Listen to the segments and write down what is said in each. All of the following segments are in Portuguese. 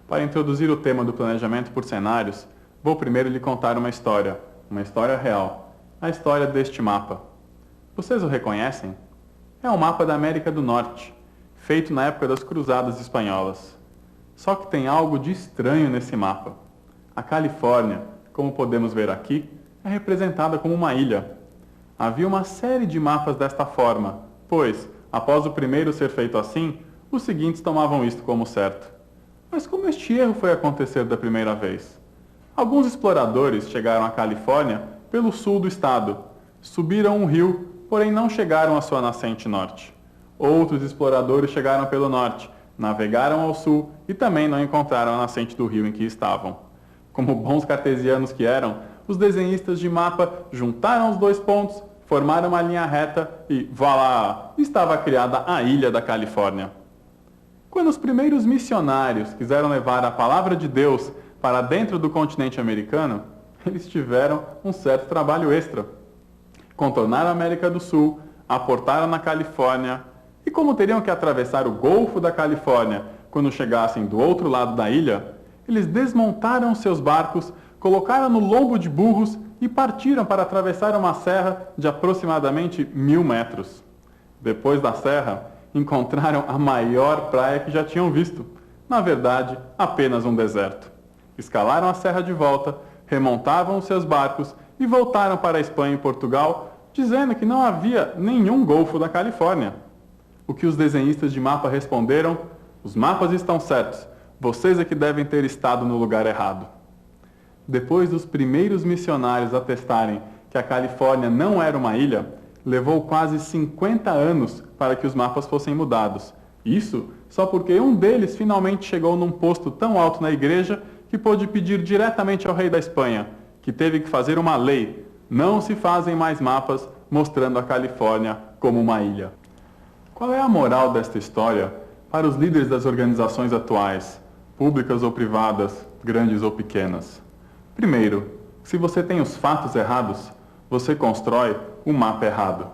Para introduzir o tema do planejamento por cenários, vou primeiro lhe contar uma história real, a história deste mapa. Vocês o reconhecem? É um mapa da América do Norte, feito na época das Cruzadas Espanholas. Só que tem algo de estranho nesse mapa. A Califórnia, como podemos ver aqui, é representada como uma ilha. Havia uma série de mapas desta forma, pois, após o primeiro ser feito assim, os seguintes tomavam isto como certo. Mas como este erro foi acontecer da primeira vez? Alguns exploradores chegaram à Califórnia pelo sul do estado, subiram um rio, porém não chegaram à sua nascente norte. Outros exploradores chegaram pelo norte, navegaram ao sul e também não encontraram a nascente do rio em que estavam. Como bons cartesianos que eram, os desenhistas de mapa juntaram os dois pontos, formaram uma linha reta e, voilá, estava criada a ilha da Califórnia. Quando os primeiros missionários quiseram levar a palavra de Deus para dentro do continente americano, eles tiveram um certo trabalho extra. Contornaram a América do Sul, aportaram na Califórnia, e como teriam que atravessar o Golfo da Califórnia quando chegassem do outro lado da ilha, eles desmontaram seus barcos, colocaram no lombo de burros e partiram para atravessar uma serra de aproximadamente 1000 metros. Depois da serra, encontraram a maior praia que já tinham visto. Na verdade, apenas um deserto. Escalaram a serra de volta, remontavam os seus barcos e voltaram para a Espanha e Portugal, dizendo que não havia nenhum Golfo da Califórnia. O que os desenhistas de mapa responderam? Os mapas estão certos. Vocês é que devem ter estado no lugar errado. Depois dos primeiros missionários atestarem que a Califórnia não era uma ilha, levou quase 50 anos para que os mapas fossem mudados. Isso só porque um deles finalmente chegou num posto tão alto na igreja que pôde pedir diretamente ao rei da Espanha, que teve que fazer uma lei. Não se fazem mais mapas mostrando a Califórnia como uma ilha. Qual é a moral desta história para os líderes das organizações atuais, públicas ou privadas, grandes ou pequenas? Primeiro, se você tem os fatos errados, você constrói o mapa errado.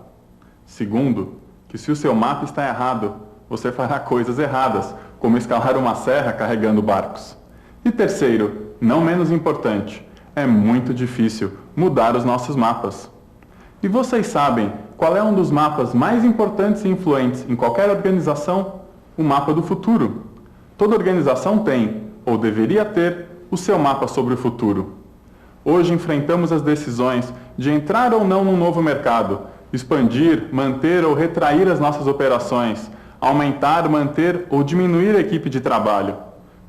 Segundo, que se o seu mapa está errado, você fará coisas erradas, como escalar uma serra carregando barcos. E terceiro, não menos importante, é muito difícil mudar os nossos mapas. E vocês sabem qual é um dos mapas mais importantes e influentes em qualquer organização? O mapa do futuro. Toda organização tem, ou deveria ter, o seu mapa sobre o futuro. Hoje enfrentamos as decisões de entrar ou não num novo mercado, expandir, manter ou retrair as nossas operações, aumentar, manter ou diminuir a equipe de trabalho.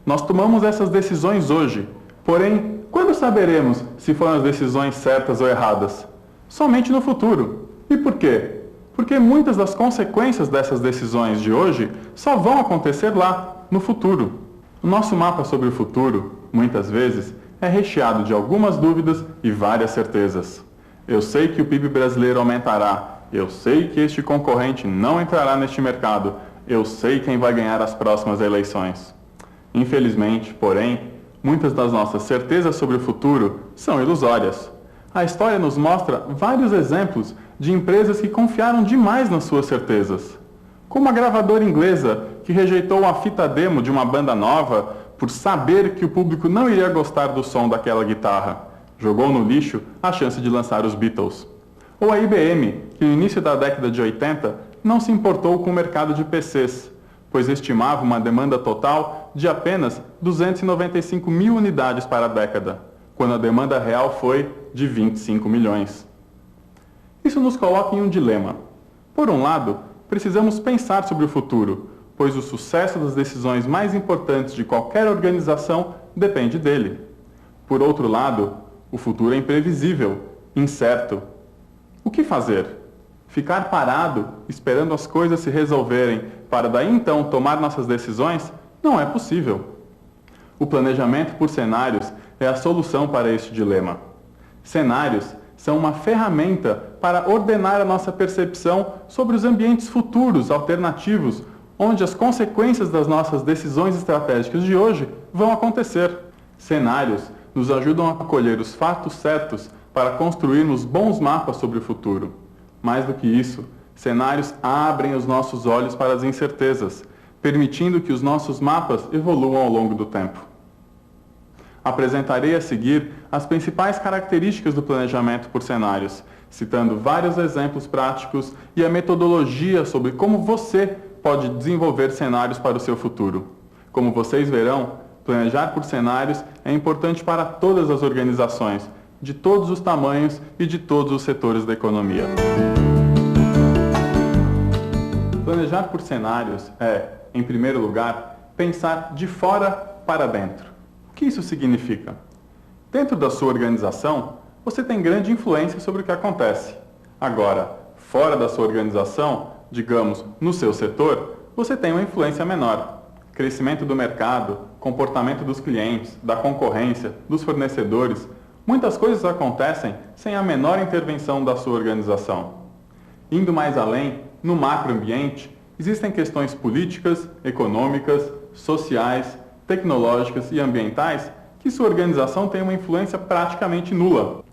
Nós tomamos essas decisões hoje, porém, quando saberemos se foram as decisões certas ou erradas? Somente no futuro. E por quê? Porque muitas das consequências dessas decisões de hoje só vão acontecer lá, no futuro. O nosso mapa sobre o futuro, muitas vezes, é recheado de algumas dúvidas e várias certezas. Eu sei que o PIB brasileiro aumentará. Eu sei que este concorrente não entrará neste mercado. Eu sei quem vai ganhar as próximas eleições. Infelizmente, porém, muitas das nossas certezas sobre o futuro são ilusórias. A história nos mostra vários exemplos de empresas que confiaram demais nas suas certezas. Como a gravadora inglesa, que rejeitou a fita demo de uma banda nova por saber que o público não iria gostar do som daquela guitarra. Jogou no lixo a chance de lançar os Beatles. Ou a IBM, que no início da década de 80 não se importou com o mercado de PCs, pois estimava uma demanda total de apenas 295 mil unidades para a década, quando a demanda real foi de 25 milhões. Isso nos coloca em um dilema. Por um lado, precisamos pensar sobre o futuro, pois o sucesso das decisões mais importantes de qualquer organização depende dele. Por outro lado, o futuro é imprevisível, incerto. O que fazer? Ficar parado, esperando as coisas se resolverem, para daí então tomar nossas decisões, não é possível. O planejamento por cenários é a solução para este dilema. Cenários são uma ferramenta para ordenar a nossa percepção sobre os ambientes futuros, alternativos, onde as consequências das nossas decisões estratégicas de hoje vão acontecer. Cenários nos ajudam a colher os fatos certos para construirmos bons mapas sobre o futuro. Mais do que isso, cenários abrem os nossos olhos para as incertezas, permitindo que os nossos mapas evoluam ao longo do tempo. Apresentarei a seguir as principais características do planejamento por cenários, citando vários exemplos práticos e a metodologia sobre como você pode desenvolver cenários para o seu futuro. Como vocês verão, planejar por cenários é importante para todas as organizações, de todos os tamanhos e de todos os setores da economia. Planejar por cenários é, em primeiro lugar, pensar de fora para dentro. O que isso significa? Dentro da sua organização, você tem grande influência sobre o que acontece. Agora, fora da sua organização, digamos, no seu setor, você tem uma influência menor. Crescimento do mercado, comportamento dos clientes, da concorrência, dos fornecedores, muitas coisas acontecem sem a menor intervenção da sua organização. Indo mais além, no macroambiente, existem questões políticas, econômicas, sociais, tecnológicas e ambientais que sua organização tem uma influência praticamente nula.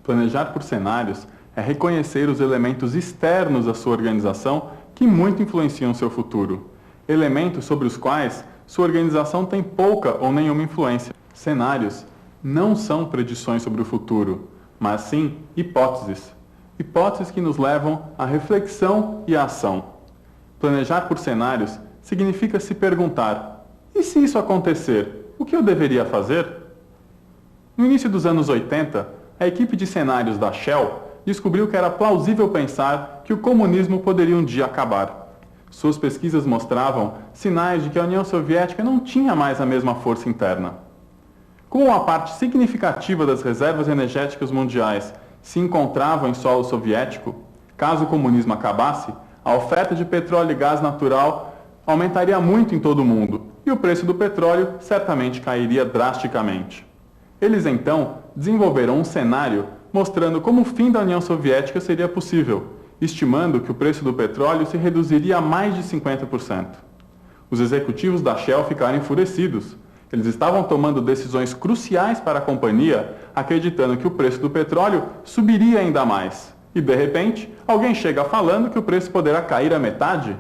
Planejar por cenários é reconhecer os elementos externos à sua organização que muito influenciam seu futuro, elementos sobre os quais sua organização tem pouca ou nenhuma influência. Cenários não são predições sobre o futuro, mas sim hipóteses. Hipóteses que nos levam à reflexão e à ação. Planejar por cenários significa se perguntar: e se isso acontecer, o que eu deveria fazer? No início dos anos 80, a equipe de cenários da Shell descobriu que era plausível pensar que o comunismo poderia um dia acabar. Suas pesquisas mostravam sinais de que a União Soviética não tinha mais a mesma força interna. Como uma parte significativa das reservas energéticas mundiais se encontravam em solo soviético, caso o comunismo acabasse, a oferta de petróleo e gás natural aumentaria muito em todo o mundo e o preço do petróleo certamente cairia drasticamente. Eles então desenvolveram um cenário mostrando como o fim da União Soviética seria possível, estimando que o preço do petróleo se reduziria a mais de 50%. Os executivos da Shell ficaram enfurecidos. Eles estavam tomando decisões cruciais para a companhia, acreditando que o preço do petróleo subiria ainda mais. E, de repente, alguém chega falando que o preço poderá cair à metade?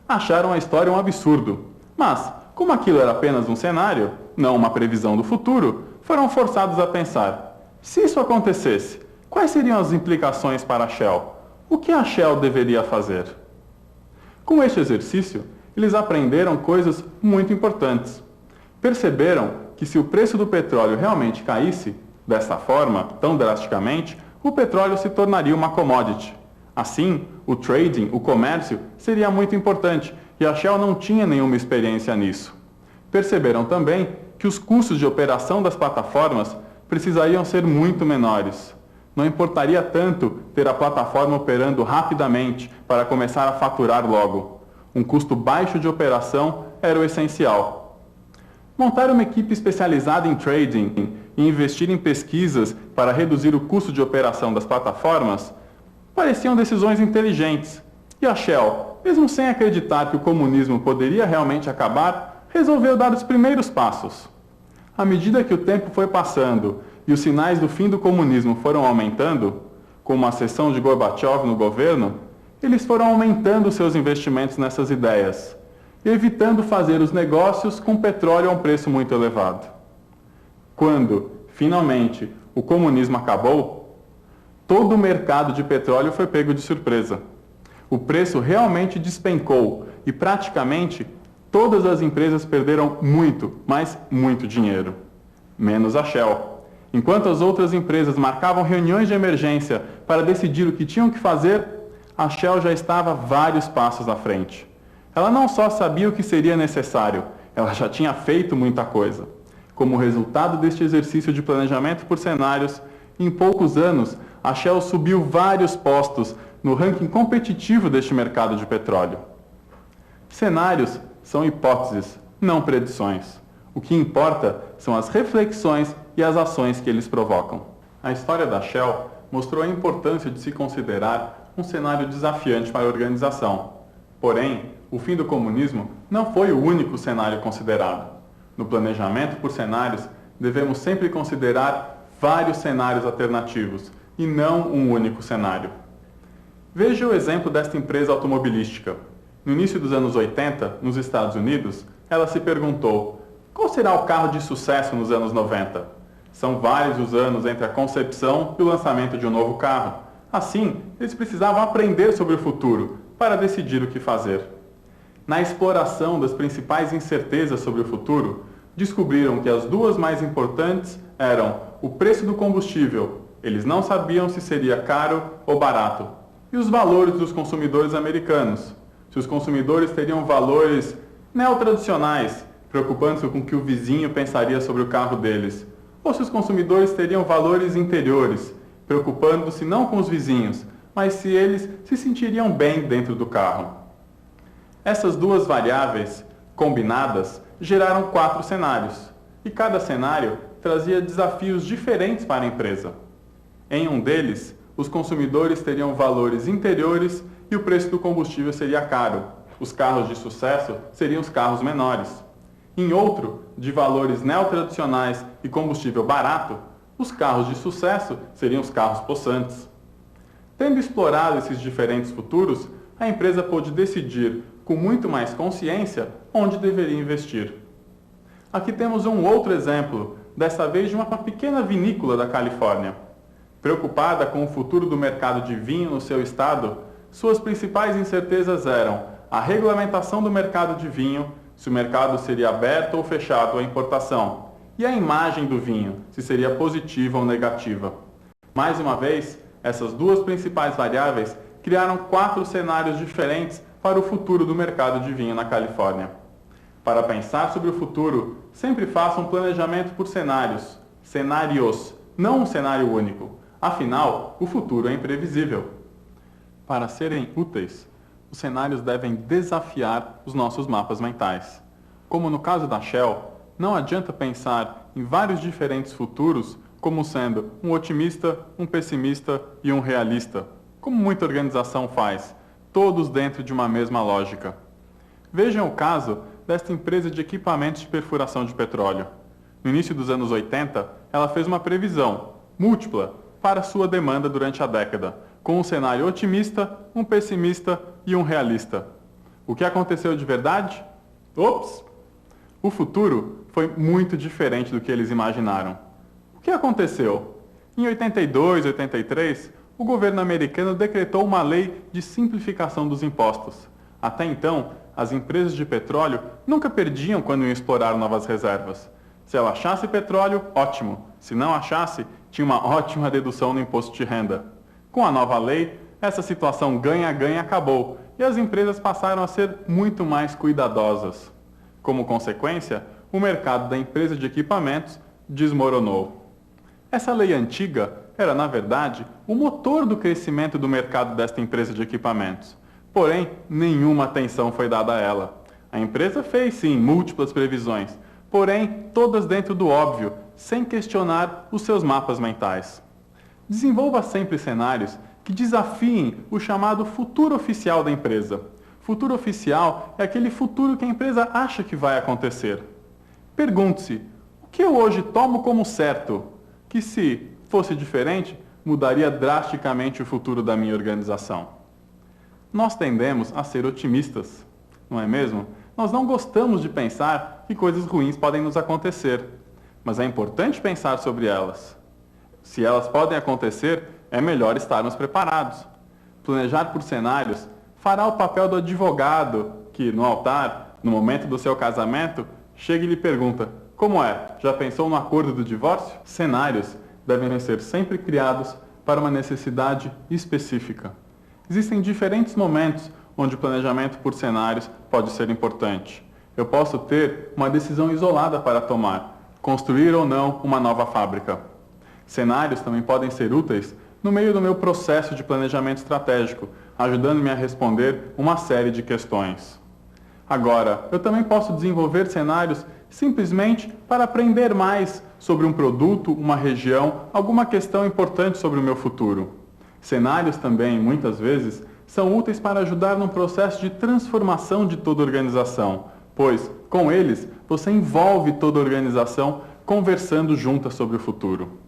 Acharam a história um absurdo. Mas, como aquilo era apenas um cenário, não uma previsão do futuro, foram forçados a pensar: se isso acontecesse, quais seriam as implicações para a Shell? O que a Shell deveria fazer? Com este exercício, eles aprenderam coisas muito importantes. Perceberam que se o preço do petróleo realmente caísse, dessa forma, tão drasticamente, o petróleo se tornaria uma commodity. Assim, o trading, o comércio, seria muito importante e a Shell não tinha nenhuma experiência nisso. Perceberam também que os custos de operação das plataformas precisariam ser muito menores. Não importaria tanto ter a plataforma operando rapidamente para começar a faturar logo. Um custo baixo de operação era o essencial. Montar uma equipe especializada em trading e investir em pesquisas para reduzir o custo de operação das plataformas pareciam decisões inteligentes. E a Shell, mesmo sem acreditar que o comunismo poderia realmente acabar, resolveu dar os primeiros passos. À medida que o tempo foi passando e os sinais do fim do comunismo foram aumentando, como a ascensão de Gorbachev no governo, eles foram aumentando seus investimentos nessas ideias, evitando fazer os negócios com petróleo a um preço muito elevado. Quando, finalmente, o comunismo acabou, todo o mercado de petróleo foi pego de surpresa. O preço realmente despencou e praticamente todas as empresas perderam muito, mas muito dinheiro. Menos a Shell. Enquanto as outras empresas marcavam reuniões de emergência para decidir o que tinham que fazer, a Shell já estava vários passos à frente. Ela não só sabia o que seria necessário, ela já tinha feito muita coisa. Como resultado deste exercício de planejamento por cenários, em poucos anos, a Shell subiu vários postos no ranking competitivo deste mercado de petróleo. Cenários são hipóteses, não predições. O que importa são as reflexões e as ações que eles provocam. A história da Shell mostrou a importância de se considerar um cenário desafiante para a organização. Porém, o fim do comunismo não foi o único cenário considerado. No planejamento por cenários, devemos sempre considerar vários cenários alternativos e não um único cenário. Veja o exemplo desta empresa automobilística. No início dos anos 80, nos Estados Unidos, ela se perguntou: Qual será o carro de sucesso nos anos 90? São vários os anos entre a concepção e o lançamento de um novo carro. Assim, eles precisavam aprender sobre o futuro para decidir o que fazer. Na exploração das principais incertezas sobre o futuro, descobriram que as duas mais importantes eram o preço do combustível, eles não sabiam se seria caro ou barato, e os valores dos consumidores americanos, se os consumidores teriam valores neotradicionais, preocupando-se com o que o vizinho pensaria sobre o carro deles, ou se os consumidores teriam valores interiores, preocupando-se não com os vizinhos, mas se eles se sentiriam bem dentro do carro. Essas duas variáveis, combinadas, geraram 4 cenários, e cada cenário trazia desafios diferentes para a empresa. Em um deles, os consumidores teriam valores interiores e o preço do combustível seria caro. Os carros de sucesso seriam os carros menores. Em outro, de valores neotradicionais e combustível barato, os carros de sucesso seriam os carros possantes. Tendo explorado esses diferentes futuros, a empresa pôde decidir, com muito mais consciência, onde deveria investir. Aqui temos um outro exemplo, dessa vez de uma pequena vinícola da Califórnia. Preocupada com o futuro do mercado de vinho no seu estado, suas principais incertezas eram a regulamentação do mercado de vinho, se o mercado seria aberto ou fechado à importação, e a imagem do vinho, se seria positiva ou negativa. Mais uma vez, essas duas principais variáveis criaram 4 cenários diferentes para o futuro do mercado de vinho na Califórnia. Para pensar sobre o futuro, sempre faça um planejamento por cenários, não um cenário único. Afinal, o futuro é imprevisível. Para serem úteis, os cenários devem desafiar os nossos mapas mentais. Como no caso da Shell, não adianta pensar em vários diferentes futuros como sendo um otimista, um pessimista e um realista, como muita organização faz, todos dentro de uma mesma lógica. Vejam o caso desta empresa de equipamentos de perfuração de petróleo. No início dos anos 80, ela fez uma previsão múltipla para sua demanda durante a década, com um cenário otimista, um pessimista e um realista. O que aconteceu de verdade? Ops! O futuro foi muito diferente do que eles imaginaram. O que aconteceu? Em 82, 83, o governo americano decretou uma lei de simplificação dos impostos. Até então, as empresas de petróleo nunca perdiam quando iam explorar novas reservas. Se ela achasse petróleo, ótimo. Se não achasse, tinha uma ótima dedução no imposto de renda. Com a nova lei, essa situação ganha-ganha acabou e as empresas passaram a ser muito mais cuidadosas. Como consequência, o mercado da empresa de equipamentos desmoronou. Essa lei antiga era, na verdade, o motor do crescimento do mercado desta empresa de equipamentos. Porém, nenhuma atenção foi dada a ela. A empresa fez, sim, múltiplas previsões, porém, todas dentro do óbvio, sem questionar os seus mapas mentais. Desenvolva sempre cenários que desafiem o chamado futuro oficial da empresa. Futuro oficial é aquele futuro que a empresa acha que vai acontecer. Pergunte-se, o que eu hoje tomo como certo, que se fosse diferente, mudaria drasticamente o futuro da minha organização? Nós tendemos a ser otimistas, não é mesmo? Nós não gostamos de pensar que coisas ruins podem nos acontecer, mas é importante pensar sobre elas. Se elas podem acontecer, é melhor estarmos preparados. Planejar por cenários fará o papel do advogado que, no altar, no momento do seu casamento, chega e lhe pergunta: como é? Já pensou no acordo do divórcio? Cenários devem ser sempre criados para uma necessidade específica. Existem diferentes momentos onde o planejamento por cenários pode ser importante. Eu posso ter uma decisão isolada para tomar, construir ou não uma nova fábrica. Cenários também podem ser úteis no meio do meu processo de planejamento estratégico, ajudando-me a responder uma série de questões. Agora, eu também posso desenvolver cenários simplesmente para aprender mais sobre um produto, uma região, alguma questão importante sobre o meu futuro. Cenários também, muitas vezes, são úteis para ajudar no processo de transformação de toda a organização, pois, com eles, você envolve toda a organização conversando juntas sobre o futuro.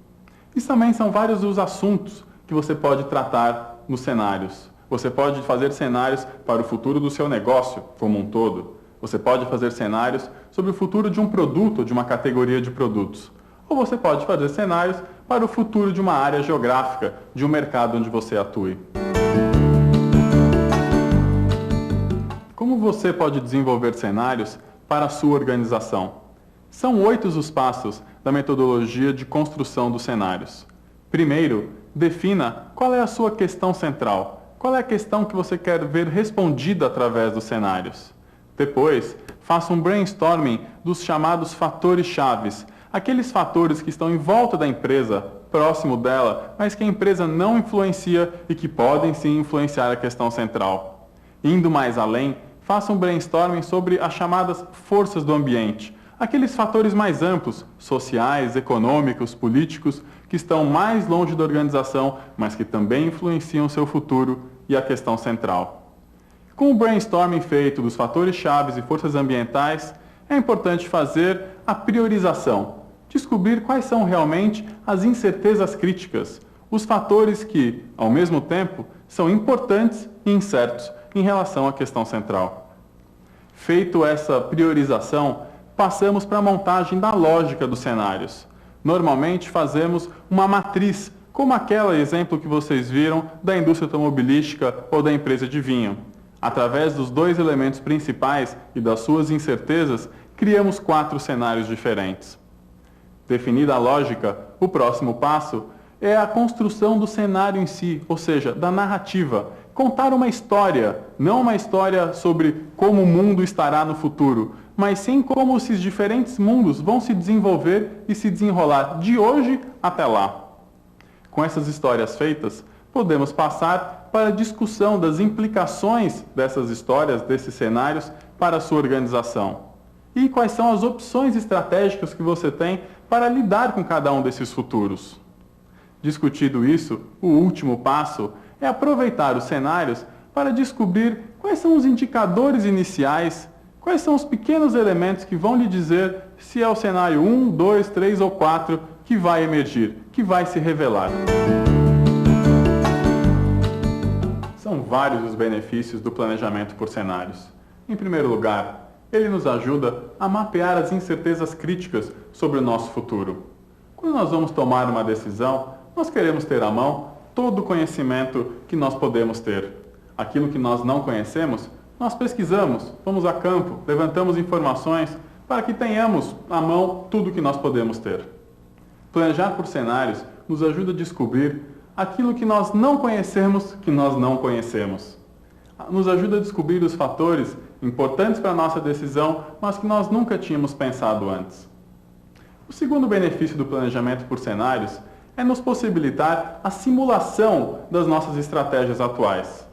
E também são vários os assuntos que você pode tratar nos cenários. Você pode fazer cenários para o futuro do seu negócio como um todo, Você pode fazer cenários sobre o futuro de um produto ou de uma categoria de produtos. Ou você pode fazer cenários para o futuro de uma área geográfica, de um mercado onde você atue. Como você pode desenvolver cenários para a sua organização? São 8 os passos da metodologia de construção dos cenários. Primeiro, defina qual é a sua questão central. Qual é a questão que você quer ver respondida através dos cenários? Depois, faça um brainstorming dos chamados fatores chaves, aqueles fatores que estão em volta da empresa, próximo dela, mas que a empresa não influencia e que podem sim influenciar a questão central. Indo mais além, faça um brainstorming sobre as chamadas forças do ambiente, aqueles fatores mais amplos, sociais, econômicos, políticos, que estão mais longe da organização, mas que também influenciam seu futuro e a questão central. Com o brainstorming feito dos fatores chaves e forças ambientais, é importante fazer a priorização, descobrir quais são realmente as incertezas críticas, os fatores que, ao mesmo tempo, são importantes e incertos em relação à questão central. Feito essa priorização, passamos para a montagem da lógica dos cenários. Normalmente fazemos uma matriz, como aquele exemplo que vocês viram da indústria automobilística ou da empresa de vinho. Através dos 2 elementos principais e das suas incertezas, criamos 4 cenários diferentes. Definida a lógica, o próximo passo é a construção do cenário em si, ou seja, da narrativa. Contar uma história, não uma história sobre como o mundo estará no futuro, mas sim como esses diferentes mundos vão se desenvolver e se desenrolar de hoje até lá. Com essas histórias feitas, podemos passar para a discussão das implicações dessas histórias, desses cenários, para a sua organização. E quais são as opções estratégicas que você tem para lidar com cada um desses futuros. Discutido isso, o último passo é aproveitar os cenários para descobrir quais são os indicadores iniciais, quais são os pequenos elementos que vão lhe dizer se é o cenário 1, 2, 3 ou 4 que vai emergir, que vai se revelar. São vários os benefícios do planejamento por cenários. Em primeiro lugar, ele nos ajuda a mapear as incertezas críticas sobre o nosso futuro. Quando nós vamos tomar uma decisão, nós queremos ter à mão todo o conhecimento que nós podemos ter. Aquilo que nós não conhecemos, nós pesquisamos, vamos a campo, levantamos informações para que tenhamos à mão tudo o que nós podemos ter. Planejar por cenários nos ajuda a descobrir aquilo que nós não conhecemos, que nós não conhecemos. Nos ajuda a descobrir os fatores importantes para a nossa decisão, mas que nós nunca tínhamos pensado antes. O segundo benefício do planejamento por cenários é nos possibilitar a simulação das nossas estratégias atuais.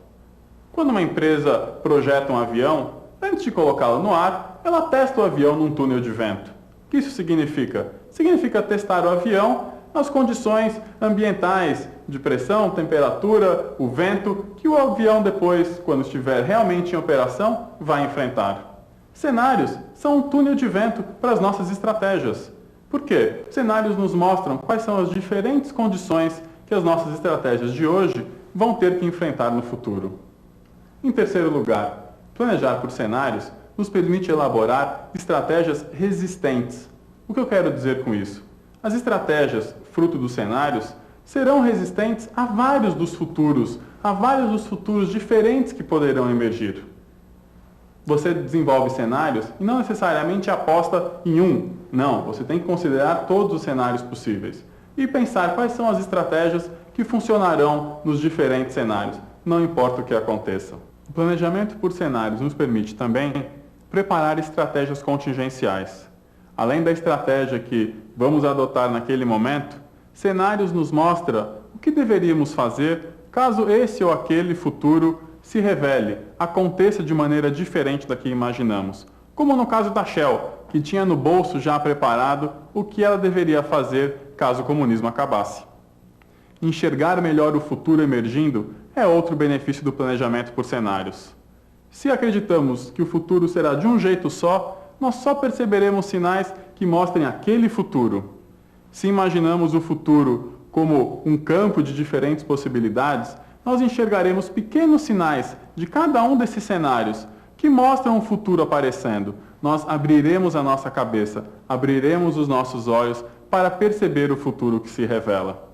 Quando uma empresa projeta um avião, antes de colocá-lo no ar, ela testa o avião num túnel de vento. O que isso significa? Significa testar o avião nas condições ambientais, de pressão, temperatura, o vento, que o avião depois, quando estiver realmente em operação, vai enfrentar. Cenários são um túnel de vento para as nossas estratégias. Por quê? Cenários nos mostram quais são as diferentes condições que as nossas estratégias de hoje vão ter que enfrentar no futuro. Em terceiro lugar, planejar por cenários nos permite elaborar estratégias resistentes. O que eu quero dizer com isso? As estratégias, fruto dos cenários, serão resistentes a vários dos futuros diferentes que poderão emergir. Você desenvolve cenários e não necessariamente aposta em um. Não, você tem que considerar todos os cenários possíveis e pensar quais são as estratégias que funcionarão nos diferentes cenários, não importa o que aconteça. O planejamento por cenários nos permite também preparar estratégias contingenciais. Além da estratégia que vamos adotar naquele momento, cenários nos mostra o que deveríamos fazer caso esse ou aquele futuro se revele, aconteça de maneira diferente da que imaginamos. Como no caso da Shell, que tinha no bolso já preparado o que ela deveria fazer caso o comunismo acabasse. Enxergar melhor o futuro emergindo é outro benefício do planejamento por cenários. Se acreditamos que o futuro será de um jeito só, nós só perceberemos sinais que mostrem aquele futuro. Se imaginamos o futuro como um campo de diferentes possibilidades, nós enxergaremos pequenos sinais de cada um desses cenários, que mostram o futuro aparecendo. Nós abriremos a nossa cabeça, abriremos os nossos olhos para perceber o futuro que se revela.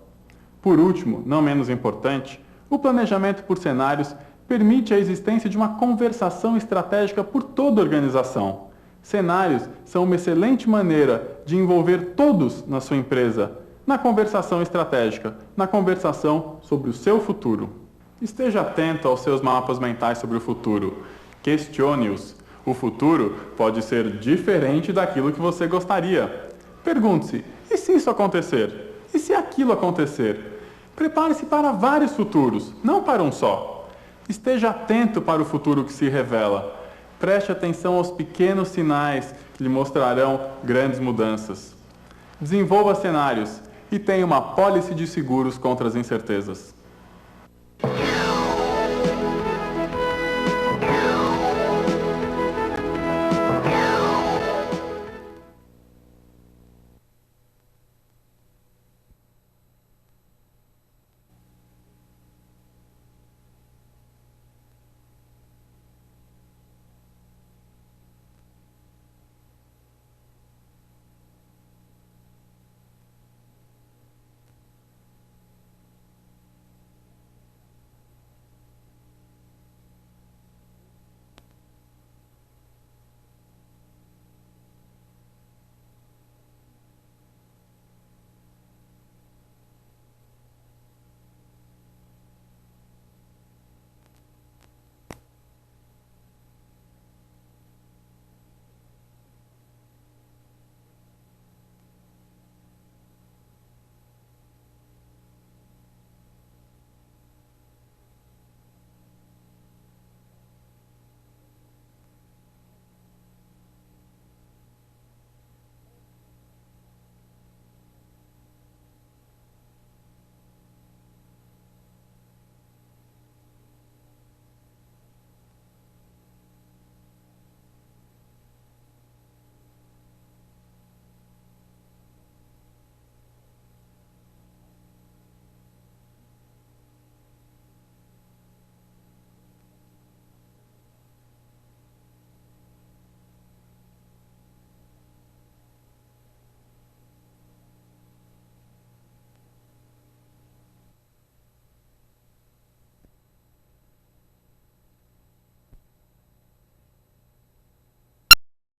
Por último, não menos importante, o planejamento por cenários permite a existência de uma conversação estratégica por toda a organização. Cenários são uma excelente maneira de envolver todos na sua empresa, na conversação estratégica, na conversação sobre o seu futuro. Esteja atento aos seus mapas mentais sobre o futuro. Questione-os. O futuro pode ser diferente daquilo que você gostaria. Pergunte-se, e se isso acontecer? E se aquilo acontecer? Prepare-se para vários futuros, não para um só. Esteja atento para o futuro que se revela. Preste atenção aos pequenos sinais que lhe mostrarão grandes mudanças. Desenvolva cenários e tenha uma pólice de seguros contra as incertezas.